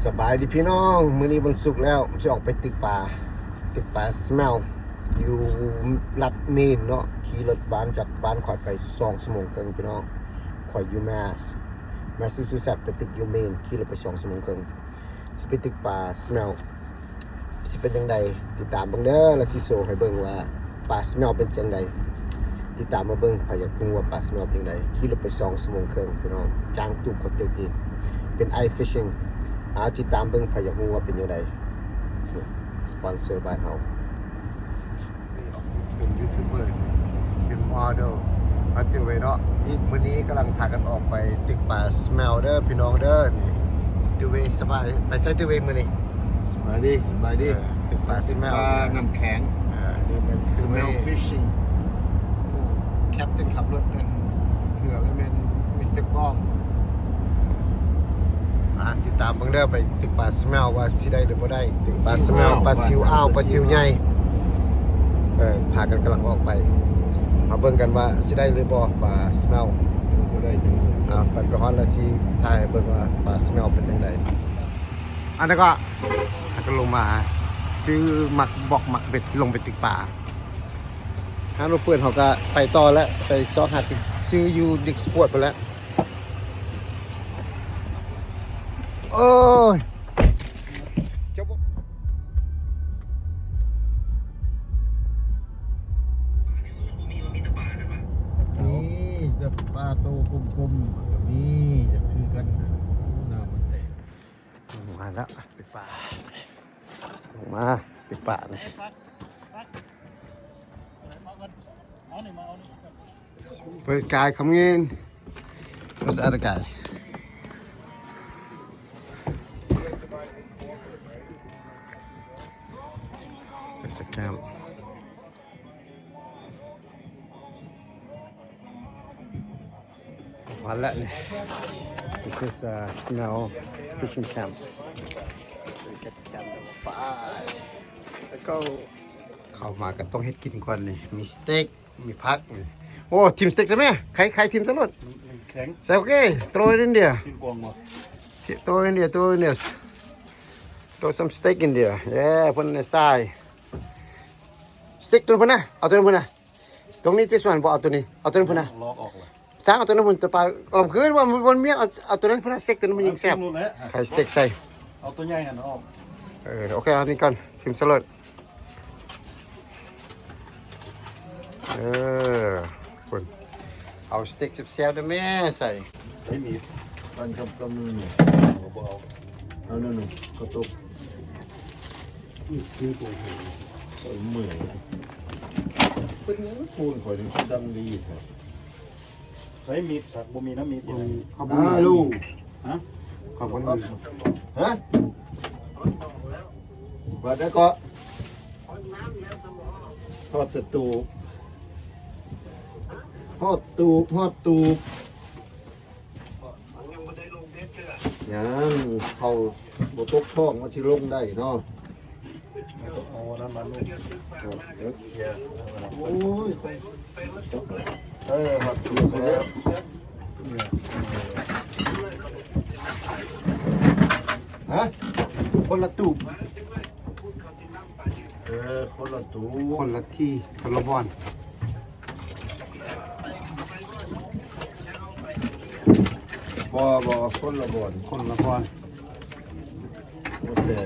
สบายดีพี่น้องมื้อนี้วันศุกร์แล้วจะออกไปตึกป่าสแมลอยู่รัฐเมนเนาะขี่รถบ้านจากบ้านข่อยไป2 ชั่วโมงครึ่งพี่น้องข่อยอยู่แมสซาชูเซตส์ไปตึกอยู่เมนขี่รถไป2 ชั่วโมงครึ่งสิไปตึกป่าสแมลสิเป็นจังไดติดตามเบิ่งเด้อแล้วสิโชว์ให้เบิ่งว่าป่าสแมลเป็นจังไดติดตามมาเบิ่งพยากรณ์ว่าป่าสแมลเป็นจังไดขี่รถไป2 ชั่วโมงครึ่งพี่น้องจางตุกเขาตึกอีกเป็นไอฟิชชิ่งติดตามเบิ่งพยากรณ์ว่าเป็นยังไงสปอนเซอร์บายเฮาเป็นยูทูบเบอร์เป็นโมเดลมาติวไว้เนาะมื้อนี้กำลังพากันออกไปตึกป่าสแมลเด้อพี่น้องเด้อนี่ติวเวสบายไปใช้ติวเวมื้อนี้สบายดีตึกป่าสแมลน้ำแข็งนี่เป็น smell fishing แคปเต็นขับรถนั่นเหือเลยแม่นมิสเตอร์ก้องติดตามเบิ่งเด้อไปตึกป่าสแมลว่าสิได้หรือบ่ได้ตึกป่าสแมลปลาซิวอ้าวปลาซิวใหญ่พากันกำลังออกไปมาเบิ่งกันว่าสิได้หรือบ่ปลาสแมลบ่ได้จังไปฮอดแล้วสิถ่ายเบิ่งว่าปลาสแมลเป็นจังไดอันนั้นก็ลงมาซื้อหมักบอกหมักเบ็ดที่ลงไปตึกป่าหาลูกปืนเขาก็ไปต่อแล้วไปซอกหาซื้ออยู่ดิกสปอร์ตไปแล้วโอ้ยนี่จะปลาโตกลมๆนี่จะคือกันน้ำมันแตกมาแล้วตึกป่าลงมาตึกป่าเนี่ยFirst guy coming in. What's the other guy? There's a camp. This is a smell fishing camp. We get camp number 5. Let's go. เข้ามาก็ต้องเฮ็ดกินก่อนนี่มีสเต็กมีผักโอ้ทีมสเต็กใช่ไหมใครทีมสลุดแข็งใส่โอเคthrow it in there ชิ้นกวางหมด throw in there throw some steak in there yeah put on the side steak ตัวนั้นนะเอาตัวนั้นนะตรงนี้ที่ส่วนบอกเอาตัวนี้เอาตัวนั้นนะลอกออกเลยสร้างเอาตัวนั้นจะไปออมคืนว่ามันเมียเอาตัวนั้นสเต็กตัวนั้นมันยิงแซ่บใครสเต็กใส่เอาตัวใหญ่หันออกโอเคเอานี่ก่อนทีมสลุดคุณเอาสเต็กเสียบๆด้วยแม่ใส่ไม่มีการกำมือเนี่ยเอานั่นกระตุกนี่คือตัวเหมือนเป็นเนื้อคูณข่อยถึงดังดีครับใช้มีดสักบ่มีน้ำมีดอยู่ลูกฮะขอบคุณฮะว่าแล้วก็ทอดตะตูฮอดตูยังเขาบตกท้องมันชิลงได้เนาะเอาน้ำมันลงโอ้ยฮอดตูแล้วฮะคนละตูบคนละตูคนละที่คนละบอนบ่คนละบอนบ่แซ่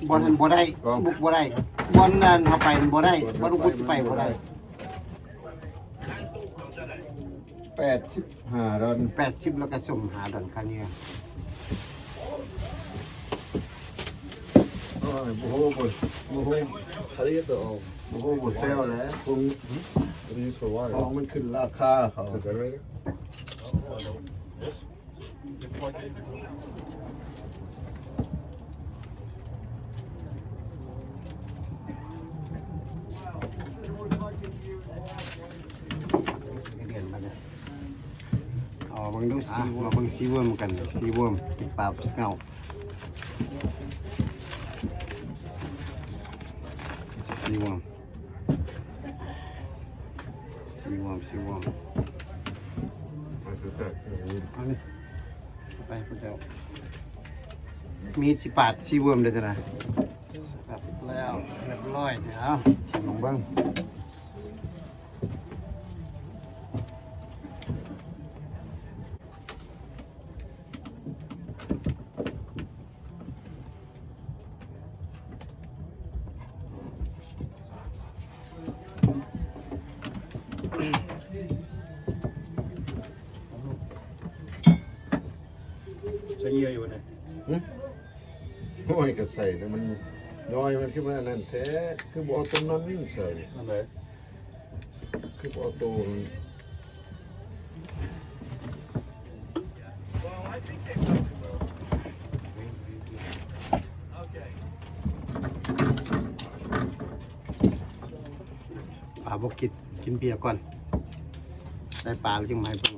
บอนบ่ได้บุกบ่ได้บอนนั่นเฮาไปบ่ได้บ่รู้สิไปบ่ได้85ดอน80แล้วก็ส่งหาดอนคันนี้บ่เซลแล้วคงมันขึ้นราคาเขาบังดูซีวัวบังซีวัวเหมือนกันซีวัวติดปลาเงาซีวัว อันนี้ไปคนเดียว มีดสิปาดสิเวิร์มเด้อจ้ะนะครับแล้วเรียบร้อยเดี๋ยวชิมลองเบิ่งใช้เยื่ออยู่นะ โอ้ยก็ใส่แล้วมันย่อยมันขึ้นมานั่นแท้คือบ่เอาต้นนั้นวิ่งใส่ นั่นเลย คือบ่เอาตัวมันปลาบ่กินเบียร์ก่อนได้ปลาแล้วจึงมาให้เบิ่ง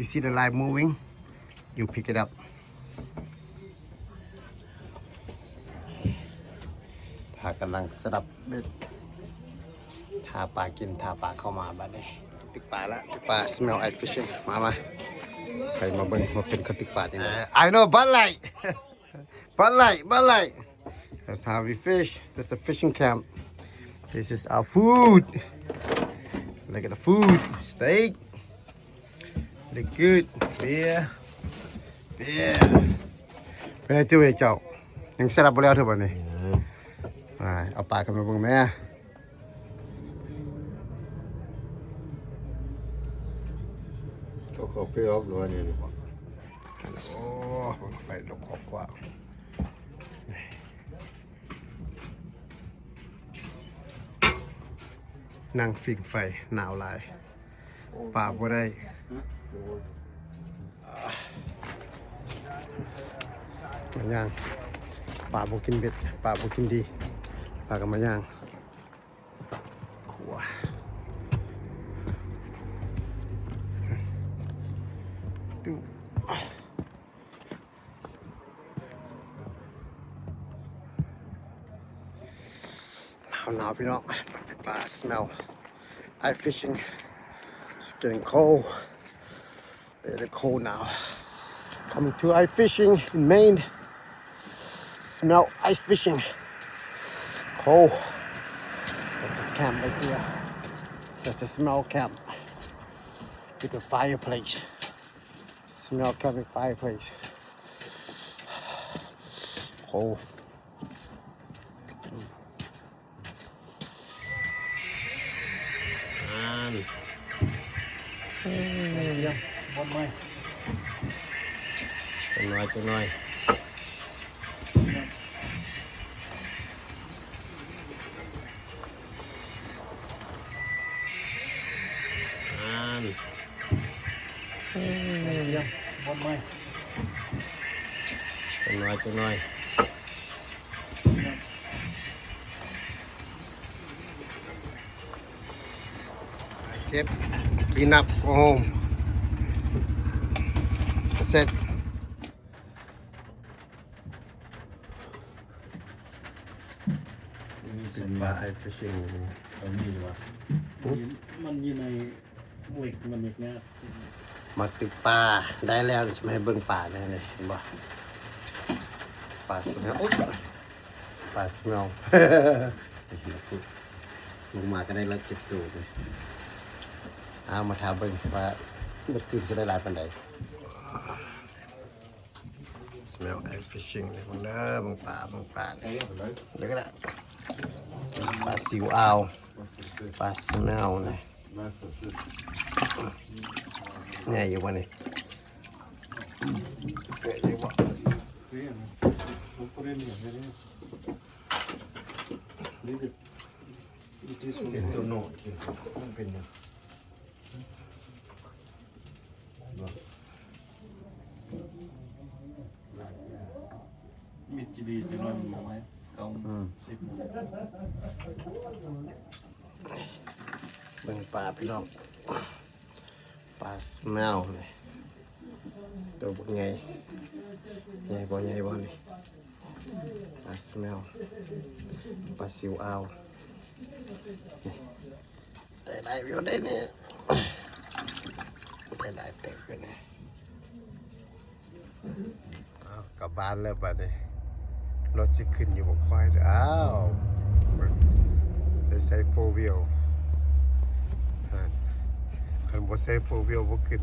You see the light moving, you pick it up. พากำลังสลับเบ็ดทาปลากินทาปลาเข้ามาบ้านนี้ตึกปลาละตึกปลา smell ice fishing มาใครมาเบิ่งมาเป็นคนตึกปลาจังไง I know บ้านไหลบ้านไหล That's how we fish. That's the fishing camp. This is our food. Look at the food. Steak. Look good. Beer. เป็นไงจิ้วเจ้ายังสลับบ่แล้วเถอะบ่นี่เอาปลากันมาเบิ่งแม่เขาไปออกหรือว่านี่โอ้ไฟลุกขอบกว่านั่งฟิงไฟหนาวหลายปลาบ่ได้มาย่างปลาบ่กินเบ็ดปลาบ่กินดีปลาก็มาย่างขัวดูหนาวพี่น้องปลา smell ice fishing it's getting cold very cold now coming to ice fishing in Maine smell ice fishing cold that's this camp right here that's the smell camp with the fireplace smell camp with fireplace cold One way. จังหน่อยOne way. จังหน่อยเก็บclean up go home that's itเป็นปลาไอฟิชชิ่ง มีหรือวะมันอยู่ในเหล็กมันเหล็กเนี่ย มาตึกปลาได้แล้วจะไม่ให้เบิ่งปลาได้เลยเห็นบ่ปลาสเมลปลาสเมลลงมาก็ได้แล้วเก็บตัวเลยเอามาถามเบิ่งว่าเมื่อคืนจะได้หลายปานใด smell ice fishing เลยมึงเด้อมึงปลาเลยเดี๋ยวก็ได้ปลาซิวอาวปลาสเมลเลยเนี่ยอยู่วะนี่อยู่วะ เป็นตัวโหนดมันเป็นยัง มิดจีบีจะนอนมาไหมกองสิบ เบิ่งปลาพี่น้องปลาสแมลเลยตัวบุกไงใหญ่บ่นี่ปลาสแมลปลาซิวอ้าวนี่ได้หลายอยู่ได้เนี่ยได้หลายเต็มอยู่เนี่ยอ้าวกลับบ้านแล้วบัดนี้รถสิขึ้นอยู่บ่ค่อยเด้ออ้าวได้ใช้โฟร์วิวคันบ่ใช้โฟร์วิวบ่ขึ้น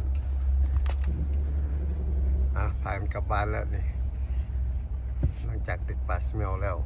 ผ่านกลับบ้านแล้วนี่หลังจากติดปลาสแมลแล้ว